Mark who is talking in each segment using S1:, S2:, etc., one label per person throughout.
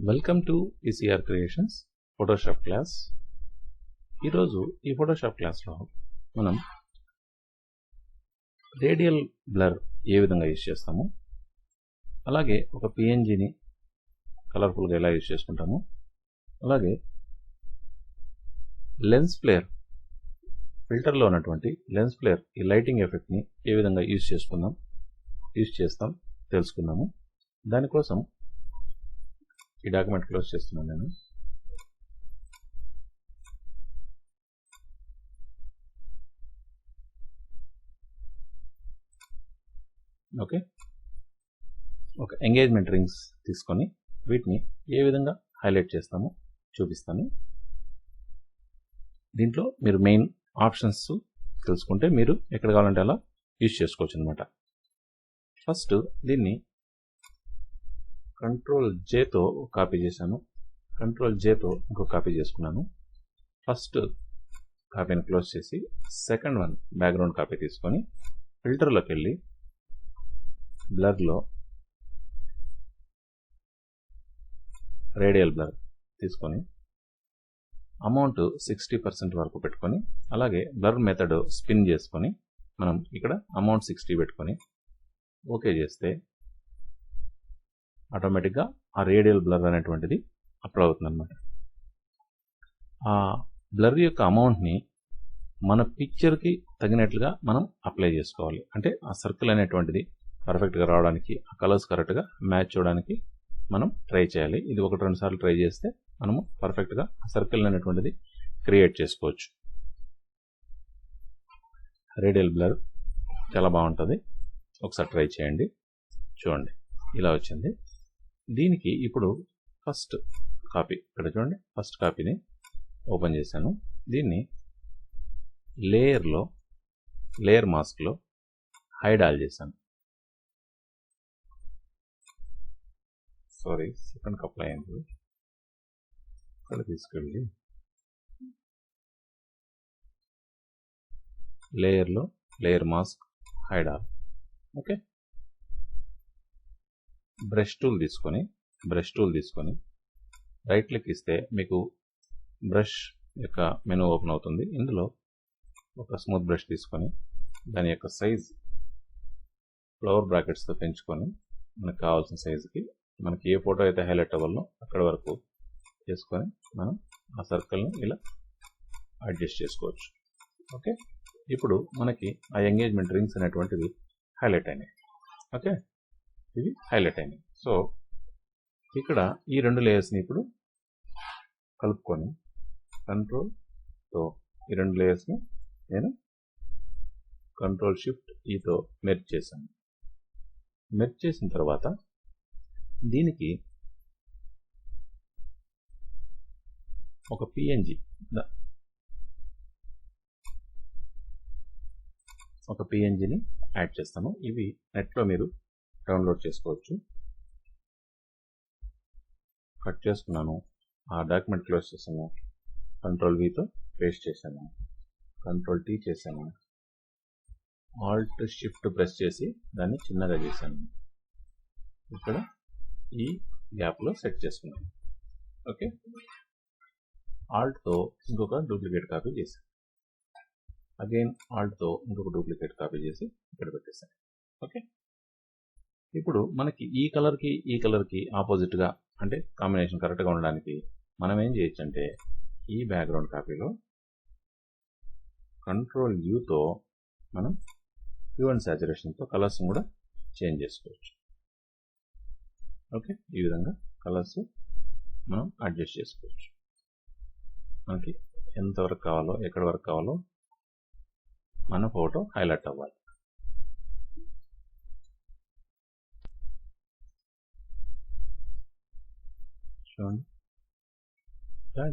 S1: Welcome to ECR Creations Photoshop class. ఈరోజు ఈ Photoshop క్లాస్లో మనం రేడియల్ బ్లర్ ఏ విధంగా యూజ్ చేస్తాము, అలాగే ఒక పిఎన్జిని కలర్ఫుల్గా ఎలా యూజ్ చేసుకుంటాము, అలాగే లెన్స్ ఫ్లేర్ ఫిల్టర్లో ఉన్నటువంటి లెన్స్ ఫ్లేర్ ఈ లైటింగ్ ఎఫెక్ట్ని ఏ విధంగా యూజ్ చేస్తాం తెలుసుకుందాము. దానికోసం ఈ డాక్యుమెంట్ క్లోజ్ చేస్తున్నాను నేను. ఓకే, ఒక ఎంగేజ్మెంట్ రింగ్స్ తీసుకొని వీటిని ఏ విధంగా హైలైట్ చేస్తామో చూపిస్తాను. దీంట్లో మీరు మెయిన్ ఆప్షన్స్ తెలుసుకుంటే మీరు ఎక్కడ కావాలంటే అలా యూజ్ చేసుకోవచ్చు అనమాట. ఫస్ట్ దీన్ని కంట్రోల్ జేతో కాపీ చేశాను, కంట్రోల్ జేతో ఇంకో కాపీ చేసుకున్నాను. ఫస్ట్ కాపీని క్లోజ్ చేసి సెకండ్ వన్ బ్యాక్గ్రౌండ్ కాపీ తీసుకొని ఫిల్టర్లోకి వెళ్ళి బ్లర్లో రేడియల్ బ్లర్ తీసుకొని అమౌంట్ 60% వరకు పెట్టుకొని, అలాగే బ్లర్ మెథడ్ స్పిన్ చేసుకొని మనం ఇక్కడ అమౌంట్ 60 పెట్టుకొని ఓకే చేస్తే ఆటోమేటిక్గా ఆ రేడియల్ బ్లర్ అనేటువంటిది అప్లై అవుతుంది అనమాట. ఆ బ్లర్ యొక్క అమౌంట్ని మన పిక్చర్కి తగినట్లుగా మనం అప్లై చేసుకోవాలి. అంటే ఆ సర్కిల్ అనేటువంటిది పర్ఫెక్ట్గా రావడానికి, ఆ కలర్స్ కరెక్ట్గా మ్యాచ్ చేయడానికి మనం ట్రై చేయాలి. ఇది 1-2 సార్లు ట్రై చేస్తే మనము పర్ఫెక్ట్గా ఆ సర్కిల్ అనేటువంటిది క్రియేట్ చేసుకోవచ్చు. రేడియల్ బ్లర్ చాలా బాగుంటుంది, ఒకసారి ట్రై చేయండి. చూడండి ఇలా వచ్చింది. దీనికి ఇప్పుడు ఫస్ట్ కాపీ ఇక్కడ చూడండి, ఫస్ట్ కాపీని ఓపెన్ చేశాను. దీన్ని లేయర్ మాస్క్లో హైడ్ ఆల్ చేశాను. సారీ, సెకండ్ అప్లై అయింది. ఇక్కడ తీసుకెళ్ళి layer mask hide all. Okay, brush tool తీసుకొని రైట్ క్లిక్ ఇస్తే మీకు బ్రష్ యొక్క మెనూ ఓపెన్ అవుతుంది. ఇందులో ఒక స్మూత్ బ్రష్ తీసుకొని దాని యొక్క సైజ్ ఫ్లవర్ బ్రాకెట్స్తో పెంచుకొని మనకు కావాల్సిన సైజుకి మనకి ఏ ఫోటో అయితే హైలైట్ అవ్వాలో అక్కడ వరకు చేసుకొని మనం ఆ సర్కిల్ని ఇలా అడ్జస్ట్ చేసుకోవచ్చు. ఓకే, ఇప్పుడు మనకి ఆ ఎంగేజ్మెంట్ రింగ్స్ అనేటువంటివి హైలైట్ అయినాయి. ఓకే, ఇవి హైలైట్ అయినాయి. సో ఇక్కడ ఈ రెండు లేయర్స్ని ఇప్పుడు కలుపుకొని కంట్రోల్తో ఈ రెండు లేయర్స్ని నేను కంట్రోల్ షిఫ్ట్ ఈతో మెర్జ్ చేశాను. మెర్జ్ చేసిన తర్వాత దీనికి ఒక పిఎన్జిని యాడ్ చేస్తాను. ఇవి నెట్లో మీరు డౌన్లోడ్ చేసుకోవచ్చు. కట్ చేసుకున్నాను, ఆ డాక్యుమెంట్ క్లోజ్ చేశాను, కంట్రోల్ వితో పేస్ట్ చేశాను, కంట్రోల్ టీ చేశాను, ఆల్ట్ షిఫ్ట్ ప్రెస్ చేసి దాన్ని చిన్నగా చేశాను. ఇక్కడ ఈ గ్యాప్లో సెట్ చేసుకున్నాను. ఓకే, ఆల్ట్తో ఇంకొక డూప్లికేట్ కాపీ చేశాను, అగైన్ ఆల్ట్తో ఇంకొక డూప్లికేట్ కాపీ చేసి ఇక్కడ పెట్టేశాను. ఓకే, ఇప్పుడు మనకి ఈ కలర్కి ఆపోజిట్గా అంటే కాంబినేషన్ కరెక్ట్గా ఉండడానికి మనం ఏం చేయొచ్చు అంటే ఈ బ్యాక్గ్రౌండ్ కాపీలో కంట్రోల్ యూతో మనం హ్యూ అండ్ సాచురేషన్తో కలర్స్ కూడా చేంజ్ చేసుకోవచ్చు. ఓకే, ఈ విధంగా కలర్స్ మనం అడ్జస్ట్ చేసుకోవచ్చు. మనకి ఎంతవరకు కావాలో, ఎక్కడి వరకు కావాలో మన ఫోటో హైలైట్ అవ్వాలి. చూడండి,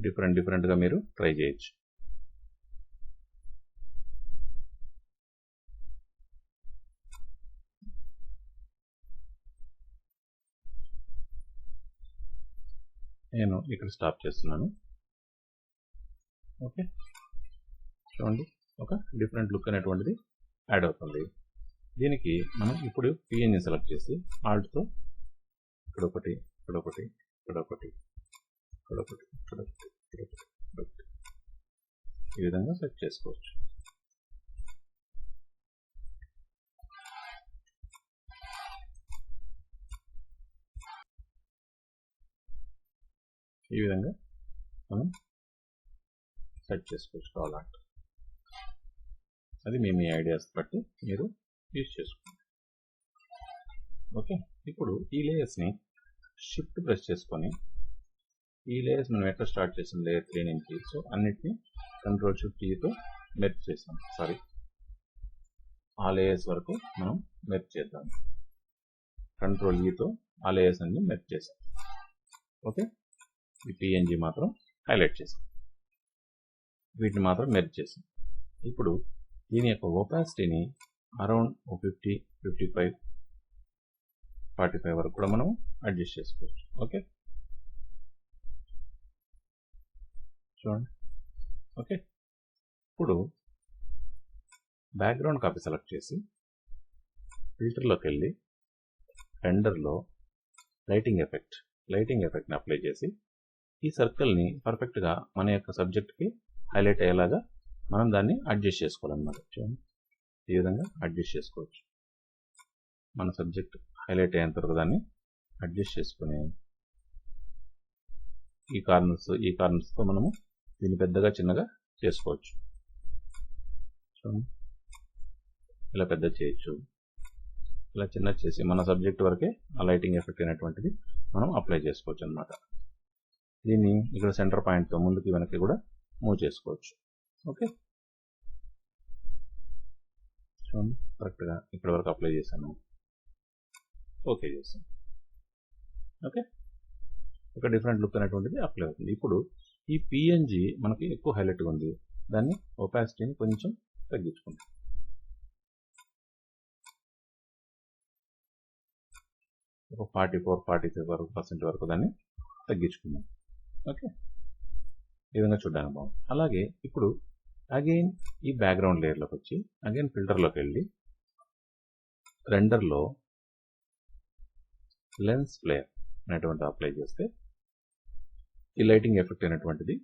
S1: డిఫరెంట్గా మీరు ట్రై చేయొచ్చు. నేను ఇక్కడ స్టాప్ చేస్తున్నాను. ఓకే, చూడండి, ఒక డిఫరెంట్ లుక్ అనేటువంటిది యాడ్ అవుతుంది. దీనికి మనం ఇప్పుడు పిఎన్జి సెలెక్ట్ చేసి ఆల్ట్తో ఇక్కడ ఒకటి ఇక్కడొకటి, ఇక్కడొకటి, ఇక్కడొకటి, ఇక్కడొకటి, ఇక్కడొకటి. ఈ విధంగా సెట్ చేసుకోవచ్చు. ఈ విధంగా మనం సెట్ చేసుకోవచ్చు కావాలంటే. అది మీ ఐడియాస్ బట్టి మీరు యూజ్ చేసుకోండి. ఓకే, ఇప్పుడు ఈ లేయర్స్ని షిఫ్ట్ ప్రెస్ చేసుకొని, ఈ లేయర్స్ మనం ఎట్లా స్టార్ట్ చేసాం లేయర్ 3 నుంచి, సో అన్నిటినీ కంట్రోల్ షిఫ్ట్ ఈతో మెర్జ్ చేసాం. సారీ, ఆ లేయర్స్ వరకు మనం మెర్జ్ చేద్దాం. కంట్రోల్ ఈతో ఆ లేయర్స్ అన్ని మెర్జ్ చేసాం. ఓకే, ఈ పిఎన్జీ మాత్రం హైలైట్ చేసాం, వీటిని మాత్రం మెర్జ్ చేసాం. ఇప్పుడు దీని యొక్క ఒపాసిటీని అరౌండ్ 50, 55, 45 వరకు కూడా మనం అడ్జస్ట్ చేసుకోవచ్చు. ఓకే, చూడండి. ఓకే, ఇప్పుడు బ్యాక్గ్రౌండ్ కాపీ సెలెక్ట్ చేసి ఫిల్టర్లోకి వెళ్ళి రెండర్లో లైటింగ్ ఎఫెక్ట్ని అప్లై చేసి ఈ సర్కిల్ని పర్ఫెక్ట్గా మన యొక్క సబ్జెక్ట్కి హైలైట్ అయ్యేలాగా మనం దాన్ని అడ్జస్ట్ చేసుకోవాలన్నమాట. చూడండి, ఈ విధంగా అడ్జస్ట్ చేసుకోవచ్చు. మన సబ్జెక్ట్ హైలైట్ అయ్యేంత వరకు దాన్ని అడ్జస్ట్ చేసుకుని ఈ కార్నర్స్తో మనము దీన్ని పెద్దగా చిన్నగా చేసుకోవచ్చు. చూడండి, ఇలా పెద్ద చేయొచ్చు, ఇలా చిన్న చేసి మన సబ్జెక్ట్ వరకే ఆ లైటింగ్ ఎఫెక్ట్ అయినటువంటిది మనం అప్లై చేసుకోవచ్చు అన్నమాట. దీన్ని ఇక్కడ సెంటర్ పాయింట్తో ముందుకి వెనక్కి కూడా మూవ్ చేసుకోవచ్చు. ఓకే, చూడండి, కరెక్ట్గా ఇప్పటి వరకు అప్లై చేశాను. ఓకే చేస్తాను. ఓకే, ఒక డిఫరెంట్ లుక్ అనేటువంటిది అప్లై అవుతుంది. ఇప్పుడు ఈ పిఎన్జీ మనకి ఎక్కువ హైలైట్గా ఉంది, దాన్ని ఒపాసిటీని కొంచెం తగ్గించుకుంటాం. ఒక 44-45% వరకు దాన్ని తగ్గించుకుందాం. ఓకే, ఈ విధంగా చూడడానికి బాగుంది. అలాగే ఇప్పుడు అగైన్ ఈ బ్యాక్గ్రౌండ్ లేయర్లోకి వచ్చి అగైన్ ఫిల్టర్లోకి వెళ్ళి రెండర్లో లెన్స్ ఫ్లేర్ అనేటువంటి అప్లై చేస్తే ఈ లైటింగ్ ఎఫెక్ట్ అయినటువంటిది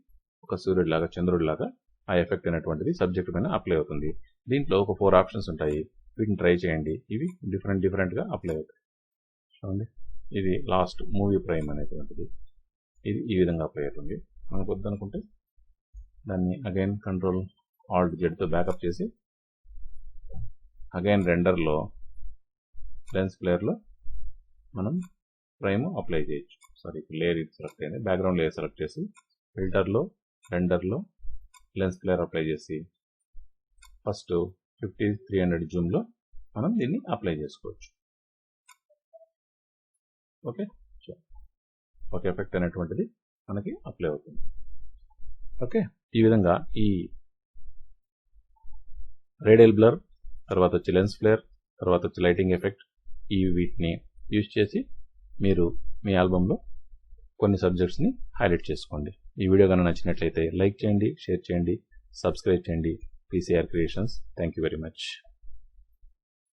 S1: ఒక సూర్యుడిలాగా, చంద్రుడిలాగా ఆ ఎఫెక్ట్ అయినటువంటిది సబ్జెక్ట్ పైన అప్లై అవుతుంది. దీంట్లో ఒక 4 ఆప్షన్స్ ఉంటాయి, వీటిని ట్రై చేయండి. ఇవి డిఫరెంట్గా అప్లై అవుతాయి. చూడండి, ఇది లాస్ట్ మూవీ ప్రైమ్ అనేటువంటిది, ఇది ఈ విధంగా అప్లై అవుతుంది. మనకు వద్దనుకుంటే దాన్ని అగైన్ కంట్రోల్ ఆల్ట్ జెడ్తో బ్యాకప్ చేసి అగైన్ రెండర్లో లెన్స్ ఫ్లేర్లో మనం ప్రైమ్ అప్లై చేయొచ్చు. సారీ, లేయర్ ఇది సెలెక్ట్ అయింది, బ్యాక్గ్రౌండ్ లేయర్ సెలెక్ట్ చేసి ఫిల్టర్లో రెండర్లో లెన్స్ ఫ్లేర్ అప్లై చేసి ఫస్ట్ 50-300 జూమ్లో మనం దీన్ని అప్లై చేసుకోవచ్చు. ఓకే, ఒక ఎఫెక్ట్ అనేటువంటిది మనకి అప్లై అవుతుంది. ఓకే, ఈ విధంగా ఈ రేడియల్ బ్లర్, తర్వాత వచ్చి లెన్స్ ఫ్లేర్, తర్వాత వచ్చి లైటింగ్ ఎఫెక్ట్, ఈ వీటిని యూజ్ చేసి మీరు మీ ఆల్బంలో కొన్ని సబ్జెక్ట్స్ని హైలైట్ చేసుకోండి. ఈ వీడియో కనుక నచ్చినట్లయితే లైక్ చేయండి, షేర్ చేయండి, సబ్స్క్రైబ్ చేయండి. PCR creations. Thank you very much.